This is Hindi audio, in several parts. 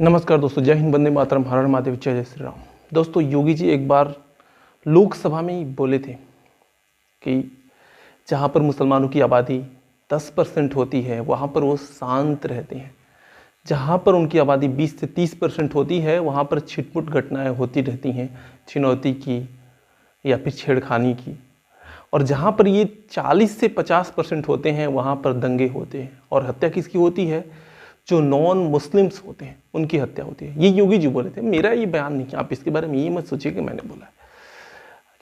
नमस्कार दोस्तों, जय हिंद, वंदे मातरम, हर हर महादेव, जय श्री राम। दोस्तों, योगी जी एक बार लोकसभा में ही बोले थे कि जहाँ पर मुसलमानों की आबादी 10% होती है वहाँ पर वो शांत रहते हैं, जहाँ पर उनकी आबादी 20 से 30% होती है वहाँ पर छिटपुट घटनाएं होती रहती हैं, छिनौती की या फिर छेड़खानी की, और जहाँ पर ये 40 से 50% होते हैं वहाँ पर दंगे होते हैं। और हत्या किसकी होती है? जो नॉन मुस्लिम्स होते हैं उनकी हत्या होती है। ये योगी जी बोले थे, मेरा ये बयान नहीं किया। आप इसके बारे में ये मत सोचिए कि मैंने बोला है,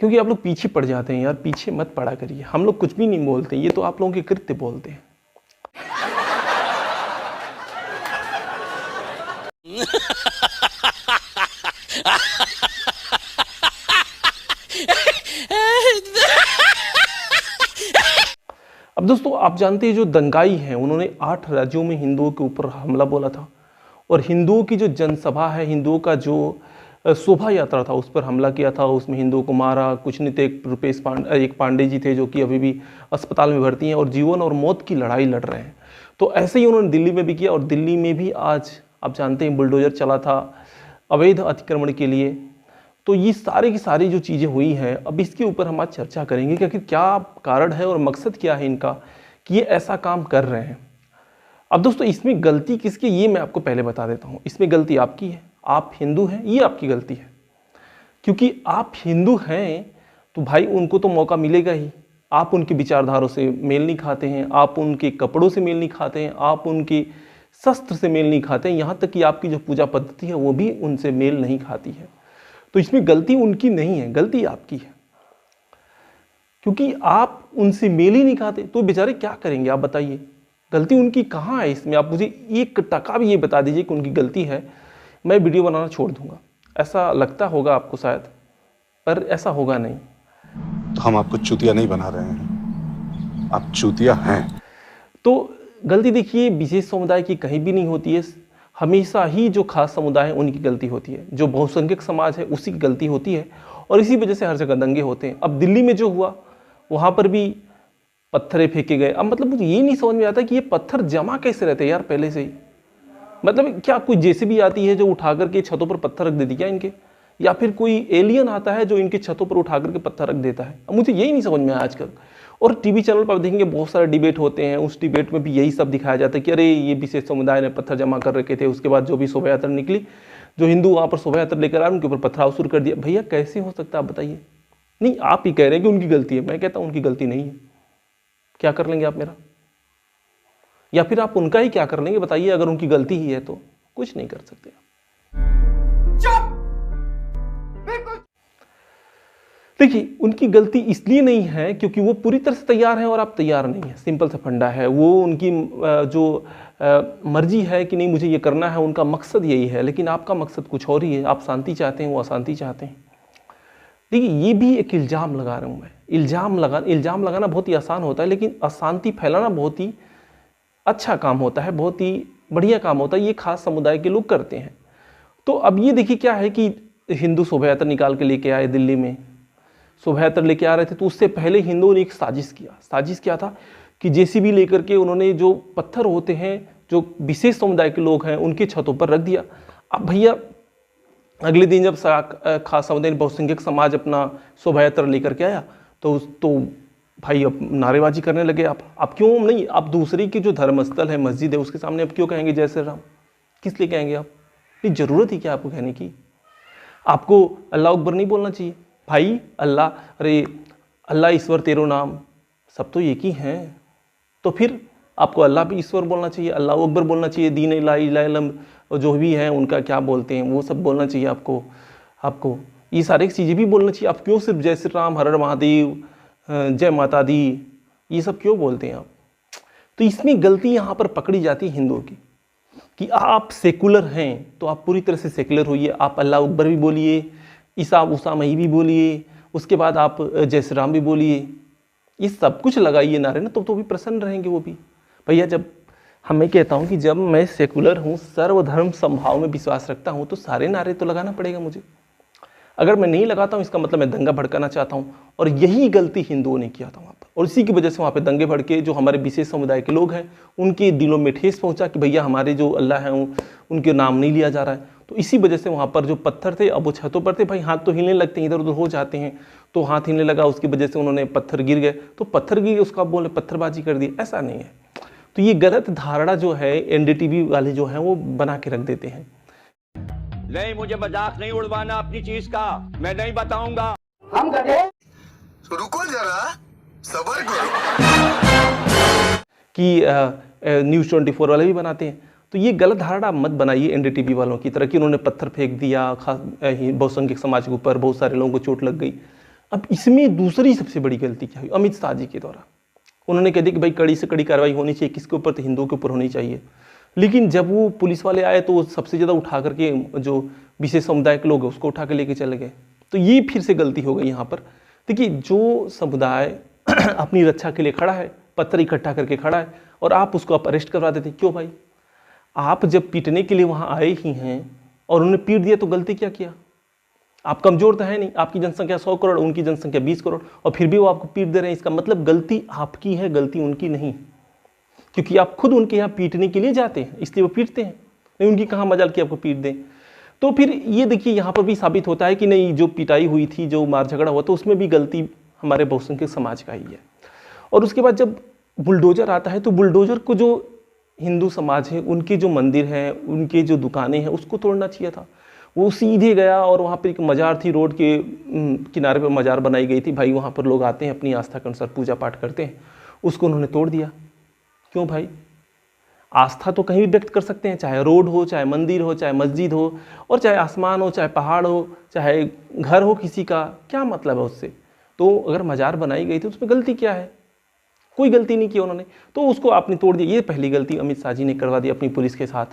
क्योंकि आप लोग पीछे पड़ जाते हैं यार। पीछे मत पड़ा करिए, हम लोग कुछ भी नहीं बोलते, ये तो आप लोगों के कृत्य बोलते हैं। अब दोस्तों, आप जानते हैं जो दंगाई हैं उन्होंने 8 राज्यों में हिंदुओं के ऊपर हमला बोला था, और हिंदुओं की जो जनसभा है, हिंदुओं का जो शोभा यात्रा था उस पर हमला किया था। उसमें हिंदुओं को मारा, कुछ नहीं थे। एक पांडे जी थे जो कि अभी भी अस्पताल में भर्ती हैं और जीवन और मौत की लड़ाई लड़ रहे हैं। तो ऐसे ही उन्होंने दिल्ली में भी किया, और दिल्ली में भी आज आप जानते हैं बुलडोजर चला था अवैध अतिक्रमण के लिए। तो ये सारी की सारी जो चीज़ें हुई हैं, अब इसके ऊपर हम आज चर्चा करेंगे कि आखिर क्या कारण है और मकसद क्या है इनका कि ये ऐसा काम कर रहे हैं। अब दोस्तों, इसमें गलती किसकी, ये मैं आपको पहले बता देता हूँ। इसमें गलती आपकी है, आप हिंदू हैं, ये आपकी गलती है। क्योंकि आप हिंदू हैं तो भाई उनको तो मौका मिलेगा ही। आप उनकी विचारधारों से मेल नहीं खाते हैं, आप उनके कपड़ों से मेल नहीं खाते हैं, आप उनके शस्त्र से मेल नहीं खाते हैं, यहाँ तक कि आपकी जो पूजा पद्धति है वो भी उनसे मेल नहीं खाती है। तो इसमें गलती उनकी नहीं है, गलती आपकी है। क्योंकि आप उनसे मेल ही नहीं खाते तो बेचारे क्या करेंगे, आप बताइए। गलती उनकी कहाँ है इसमें? आप मुझे 1% भी ये बता दीजिए कि उनकी गलती है, मैं वीडियो बनाना छोड़ दूंगा। ऐसा लगता होगा आपको शायद, पर ऐसा होगा नहीं। तो हम आपको चूतिया नहीं बना रहे हैं, आप चूतिया हैं। तो गलती देखिए विशेष समुदाय की कहीं भी नहीं होती है, हमेशा ही जो खास समुदाय है उनकी गलती होती है। जो बहुसंख्यक समाज है उसी की गलती होती है, और इसी वजह से हर जगह दंगे होते हैं। अब दिल्ली में जो हुआ वहाँ पर भी पत्थरे फेंके गए। अब मतलब मुझे ये नहीं समझ में आता कि ये पत्थर जमा कैसे रहते हैं यार पहले से ही। मतलब क्या कोई जेसीबी आती है जो उठा करके छतों पर पत्थर रख देती क्या इनके, या फिर कोई एलियन आता है जो इनके छतों पर उठा करके पत्थर रख देता है? अब मुझे यही नहीं समझ में आया आजकल। और टीवी चैनल पर देखेंगे बहुत सारे डिबेट होते हैं, उस डिबेट में भी यही सब दिखाया जाता है कि अरे ये विशेष समुदाय ने पत्थर जमा कर रखे थे। उसके बाद जो भी शोभा यात्रा निकली, जो हिंदू वहाँ पर शोभा यात्रा लेकर आए उनके ऊपर पत्थराव शुरू कर दिया। भैया कैसे हो सकता है, आप बताइए। नहीं, आप ही कह रहे हैं कि उनकी गलती है, मैं कहता हूँ उनकी गलती नहीं है। क्या कर लेंगे आप मेरा, या फिर आप उनका ही क्या कर लेंगे बताइए? अगर उनकी गलती ही है तो कुछ नहीं कर सकते। देखिए, उनकी गलती इसलिए नहीं है क्योंकि वो पूरी तरह से तैयार हैं और आप तैयार नहीं हैं। सिंपल सा फंडा है। वो उनकी जो मर्जी है कि नहीं मुझे ये करना है, उनका मकसद यही है। लेकिन आपका मकसद कुछ और ही है। आप शांति चाहते हैं, वो अशांति चाहते हैं। देखिए, ये भी एक इल्ज़ाम लगा रहा हूँ मैं। इल्ज़ाम लगाना बहुत ही आसान होता है, लेकिन अशांति फैलाना बहुत ही अच्छा काम होता है, बहुत ही बढ़िया काम होता है। ये खास समुदाय के लोग करते हैं। तो अब ये देखिए क्या है कि हिंदू शोभा यात्रा निकाल के लेके आए दिल्ली में, शोभा यात्रा लेके आ रहे थे। तो उससे पहले हिंदुओं ने एक साजिश किया। साजिश क्या था कि जेसीबी लेकर के उन्होंने जो पत्थर होते हैं जो विशेष समुदाय के लोग हैं उनके छतों पर रख दिया। अब भैया अगले दिन जब खास समुदाय बहुसंख्यक समाज अपना शोभा यात्रा लेकर के आया तो भाई अब नारेबाजी करने लगे। आप क्यों नहीं, आप दूसरे की जो धर्मस्थल है, मस्जिद है, उसके सामने आप क्यों कहेंगे जय श्री राम? किस लिए कहेंगे आप? नहीं, ज़रूरत ही क्या आपको कहने की? आपको अल्लाह अकबर नहीं बोलना चाहिए भाई? अल्लाह, अरे अल्लाह ईश्वर तेरो नाम, सब तो एक ही हैं। तो फिर आपको अल्लाह भी ईश्वर बोलना चाहिए, अल्लाह अकबर बोलना चाहिए, दीन इलाही जो भी हैं उनका क्या बोलते हैं वो सब बोलना चाहिए आपको ये सारी चीज़ें भी बोलना चाहिए। आप क्यों सिर्फ जय श्री राम, हर हर महादेव, जय माता दी, ये सब क्यों बोलते हैं आप? तो इसमें गलती यहाँ पर पकड़ी जाती है हिंदुओं की कि आप सेकुलर हैं तो आप पूरी तरह से सेकुलर होइए। आप अल्लाह अकबर भी बोलिए, ईसा उसा मही भी बोलिए, उसके बाद आप जय श्री राम भी बोलिए, ये सब कुछ लगाइए नारे ना, तो भी प्रसन्न रहेंगे वो भी। भैया जब मैं कहता हूँ कि जब मैं सेकुलर हूँ, सर्वधर्म समभाव में विश्वास रखता हूँ, तो सारे नारे तो लगाना पड़ेगा मुझे। अगर मैं नहीं लगाता हूँ इसका मतलब मैं दंगा भड़काना चाहता हूँ, और यही गलती हिंदुओं ने किया था वहाँ पर। और इसी की वजह से वहाँ पे दंगे भड़के, जो हमारे विशेष समुदाय के लोग हैं उनके दिलों में ठेस पहुँचा कि भैया हमारे जो अल्लाह हैं उनके नाम नहीं लिया जा रहा है। तो इसी वजह से वहाँ पर जो पत्थर थे अब वो छतों पर थे, भाई हाथ तो हिलने लगते हैं, इधर उधर हो जाते हैं, तो हाथ हिलने लगा, उसकी वजह से उन्होंने पत्थर गिर गए, तो पत्थर गिर गए उसका बोले पत्थरबाजी कर दी, ऐसा नहीं है। तो ये गलत धारणा जो है एनडीटीवी वाले जो हैं वो बना के रख देते हैं। नहीं, मुझे मजाक नहीं उड़वाना अपनी चीज का, मैं नहीं बताऊंगा। हम गधे। रुको जरा, सब्र करो। कि न्यूज़ 24 वाले भी बनाते हैं। तो ये गलत धारणा मत बनाइए एनडीटीवी वालों की तरह कि उन्होंने पत्थर फेंक दिया, खास बहुसंख्यक समाज के ऊपर बहुत सारे लोगों को चोट लग गई। अब इसमें दूसरी सबसे बड़ी गलती क्या हुई अमित शाह जी के द्वारा, उन्होंने कह दिया कि भाई कड़ी से कड़ी कार्रवाई होनी चाहिए, किसके ऊपर, तो हिंदुओं के ऊपर होनी चाहिए। लेकिन जब वो पुलिस वाले आए तो सबसे ज़्यादा उठा करके जो विशेष समुदाय के लोग हैं उसको उठा के लेके चले गए। तो ये फिर से गलती हो गई यहाँ पर। देखिए, जो समुदाय अपनी रक्षा के लिए खड़ा है, पत्थर इकट्ठा करके खड़ा है, और आप उसको आप अरेस्ट करवा देते, क्यों भाई? आप जब पीटने के लिए वहाँ आए ही हैं और उन्होंने पीट दिया तो गलती क्या किया? आप कमज़ोर तो है नहीं, आपकी जनसंख्या 100 करोड़, उनकी जनसंख्या 20 करोड़, और फिर भी वो आपको पीट दे रहे हैं। इसका मतलब गलती आपकी है, गलती उनकी नहीं, क्योंकि आप खुद उनके यहाँ पीटने के लिए जाते हैं, इसलिए वो पीटते हैं। नहीं, उनकी कहाँ मजाल की आपको पीट दें। तो फिर ये देखिए यहाँ पर भी साबित होता है कि नहीं, जो पिटाई हुई थी, जो मार झगड़ा हुआ, तो उसमें भी गलती हमारे बहुसंख्यक समाज का ही है। और उसके बाद जब बुलडोजर आता है तो बुलडोजर को जो हिंदू समाज है, उनके जो मंदिर हैं, उनके जो दुकानें हैं, उसको तोड़ना चाहिए था। वो सीधे गया और वहाँ पर एक मज़ार थी, रोड के किनारे पर मज़ार बनाई गई थी, भाई वहाँ पर लोग आते हैं अपनी आस्था के अनुसार पूजा पाठ करते हैं, उसको उन्होंने तोड़ दिया। क्यों भाई? आस्था तो कहीं भी व्यक्त कर सकते हैं, चाहे रोड हो, चाहे मंदिर हो, चाहे मस्जिद हो, और चाहे आसमान हो, चाहे पहाड़ हो, चाहे घर हो किसी का, क्या मतलब है उससे? तो अगर मज़ार बनाई गई थी उसमें गलती क्या है? कोई गलती नहीं की उन्होंने, तो उसको आपने तोड़ दिया। ये पहली गलती अमित शाह जी ने करवा दी अपनी पुलिस के साथ,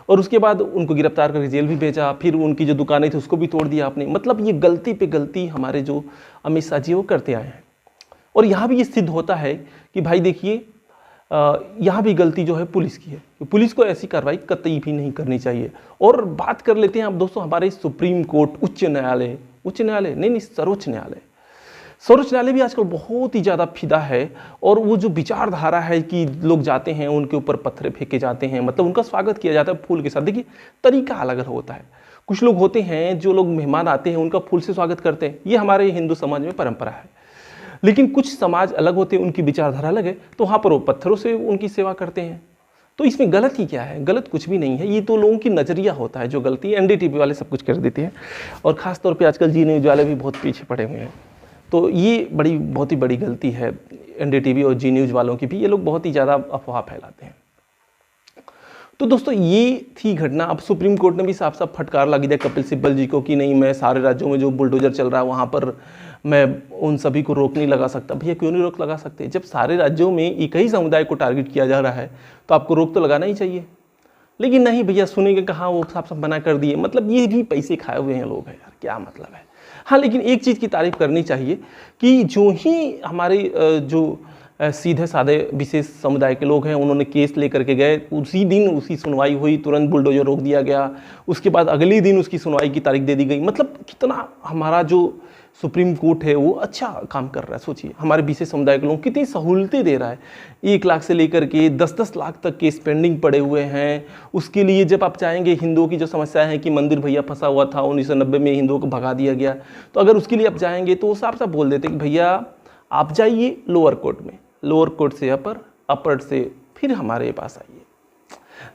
और उसके बाद उनको गिरफ्तार करके जेल भी भेजा, फिर उनकी जो दुकानें थी उसको भी तोड़ दिया आपने। मतलब ये गलती पे गलती हमारे जो अमित शाह जी वो करते आए हैं। और यहाँ भी ये सिद्ध होता है कि भाई देखिए, यहाँ भी गलती जो है पुलिस की है। पुलिस को ऐसी कार्रवाई कतई भी नहीं करनी चाहिए। और बात कर लेते हैं अब दोस्तों हमारे सुप्रीम कोर्ट, उच्च न्यायालय नहीं, सर्वोच्च न्यायालय। सर्वोच्च न्यायालय भी आजकल बहुत ही ज़्यादा फिदा है, और वो जो विचारधारा है कि लोग जाते हैं उनके ऊपर पत्थर फेंके जाते हैं, मतलब उनका स्वागत किया जाता है फूल के साथ। देखिए, तरीका अलग अलग होता है। कुछ लोग होते हैं जो लोग मेहमान आते हैं उनका फूल से स्वागत करते हैं, ये हमारे हिंदू समाज में परंपरा है। लेकिन कुछ समाज अलग होते हैं, उनकी विचारधारा अलग है, तो वहाँ पर वो पत्थरों से उनकी सेवा करते हैं। तो इसमें गलत ही क्या है? गलत कुछ भी नहीं है, ये तो लोगों की नज़रिया होता है जो गलती है। एनडीटीवी वाले सब कुछ कर देते हैं, और ख़ास तौर पे आजकल जी न्यूज़ वाले भी बहुत पीछे पड़े हुए हैं। तो ये बहुत ही बड़ी गलती है एनडीटीवी और जी न्यूज़ वालों की भी, ये लोग बहुत ही ज़्यादा अफवाह फैलाते हैं। तो दोस्तों ये थी घटना। अब सुप्रीम कोर्ट ने भी साफ साफ फटकार लगा दिया कपिल सिब्बल जी को कि नहीं, मैं सारे राज्यों में जो बुलडोजर चल रहा है वहाँ पर मैं उन सभी को रोक नहीं लगा सकता। भैया क्यों नहीं रोक लगा सकते? जब सारे राज्यों में एक ही समुदाय को टारगेट किया जा रहा है तो आपको रोक तो लगाना ही चाहिए। लेकिन नहीं भैया, सुनेंगे कहाँ, वो साफ साफ मना कर दिए। मतलब ये भी पैसे खाए हुए हैं लोग हैं यार, क्या मतलब है? हाँ, लेकिन एक चीज़ की तारीफ करनी चाहिए कि जो ही हमारे जो सीधे साधे विशेष समुदाय के लोग हैं उन्होंने केस लेकर के गए, उसी दिन उसकी सुनवाई हुई, तुरंत बुलडोजर रोक दिया गया, उसके बाद अगले दिन उसकी सुनवाई की तारीख दे दी गई। मतलब कितना हमारा जो सुप्रीम कोर्ट है वो अच्छा काम कर रहा है। सोचिए, हमारे विशेष समुदाय के लोग कितनी सहूलतें दे रहा है। 1 लाख से लेकर के 10-10 लाख तक केस पेंडिंग पड़े हुए हैं। उसके लिए जब आप चाहेंगे, हिंदुओं की जो समस्या है कि मंदिर भैया फंसा हुआ था, 1990 में हिंदुओं को भगा दिया गया, तो अगर उसके लिए आप जाएंगे तो वो साफ साफ बोल देते कि भैया आप जाइए लोअर कोर्ट में, लोअर कोर्ट से अपर से फिर हमारे पास आइए।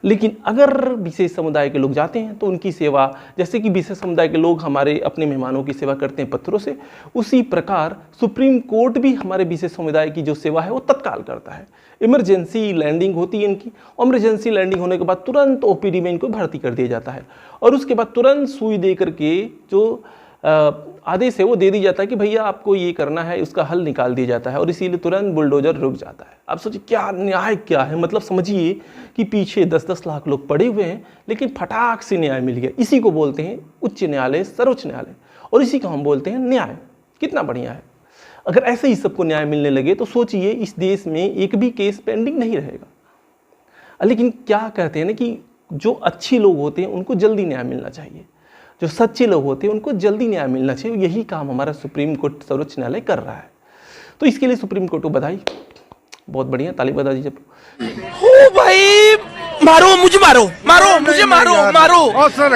लेकिन अगर विशेष समुदाय के लोग जाते हैं तो उनकी सेवा, जैसे कि विशेष समुदाय के लोग हमारे अपने मेहमानों की सेवा करते हैं पत्थरों से, उसी प्रकार सुप्रीम कोर्ट भी हमारे विशेष समुदाय की जो सेवा है वो तत्काल करता है। इमरजेंसी लैंडिंग होती है इनकी, इमरजेंसी लैंडिंग होने के बाद तुरंत ओपीडी में इनको भर्ती कर दिया जाता है, और उसके बाद तुरंत सुई दे करके जो आदेश है वो दे दी जाता है कि भैया आपको ये करना है, उसका हल निकाल दिया जाता है, और इसीलिए तुरंत बुलडोजर रुक जाता है। आप सोचिए क्या न्याय क्या है। मतलब समझिए कि पीछे 10-10 लाख लोग पड़े हुए हैं, लेकिन फटाक से न्याय मिल गया। इसी को बोलते हैं उच्च न्यायालय, सर्वोच्च न्यायालय, और इसी को हम बोलते हैं न्याय। कितना बढ़िया है। अगर ऐसे ही सबको न्याय मिलने लगे तो सोचिए इस देश में एक भी केस पेंडिंग नहीं रहेगा। लेकिन क्या कहते हैं ना कि जो अच्छे लोग होते हैं उनको जल्दी न्याय मिलना चाहिए, जो सच्चे लोग होते हैं उनको जल्दी न्याय मिलना चाहिए। यही काम हमारा सुप्रीम कोर्ट, सर्वोच्च न्यायालय कर रहा है। तो इसके लिए सुप्रीम कोर्ट को बधाई, बहुत बढ़िया, ताली बजा दीजिए। ओ भाई मारो मुझे, मारो मारो मुझे, मारो मारो।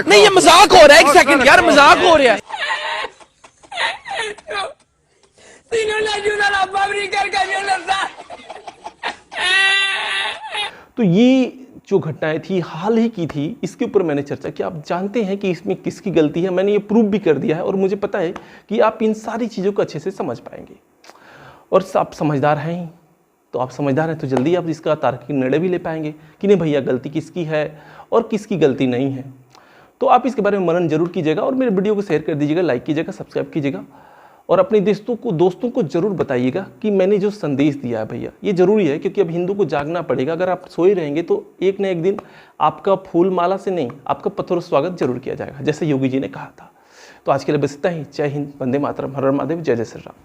नहीं ये मजाक हो रहा है, एक सेकंड यार, मजाक हो रहा है। तो ये जो घटनाएं थी हाल ही की थी, इसके ऊपर मैंने चर्चा की। आप जानते हैं कि इसमें किसकी गलती है, मैंने ये प्रूव भी कर दिया है और मुझे पता है कि आप इन सारी चीज़ों को अच्छे से समझ पाएंगे। और आप समझदार हैं ही, तो आप समझदार हैं तो जल्दी आप इसका तार्किक निर्णय भी ले पाएंगे कि नहीं भैया गलती किसकी है और किसकी गलती नहीं है। तो आप इसके बारे में मनन जरूर कीजिएगा और मेरे वीडियो को शेयर कर दीजिएगा, लाइक कीजिएगा, सब्सक्राइब कीजिएगा और अपने दोस्तों को जरूर बताइएगा कि मैंने जो संदेश दिया है भैया ये जरूरी है, क्योंकि अब हिंदू को जागना पड़ेगा। अगर आप सोए रहेंगे तो एक न एक दिन आपका फूल माला से नहीं, आपका पत्थर स्वागत जरूर किया जाएगा, जैसे योगी जी ने कहा था। तो आज के लिए बस इतना ही। जय हिंद, वंदे मातरम, हर हर महादेव, जय जय श्री राम।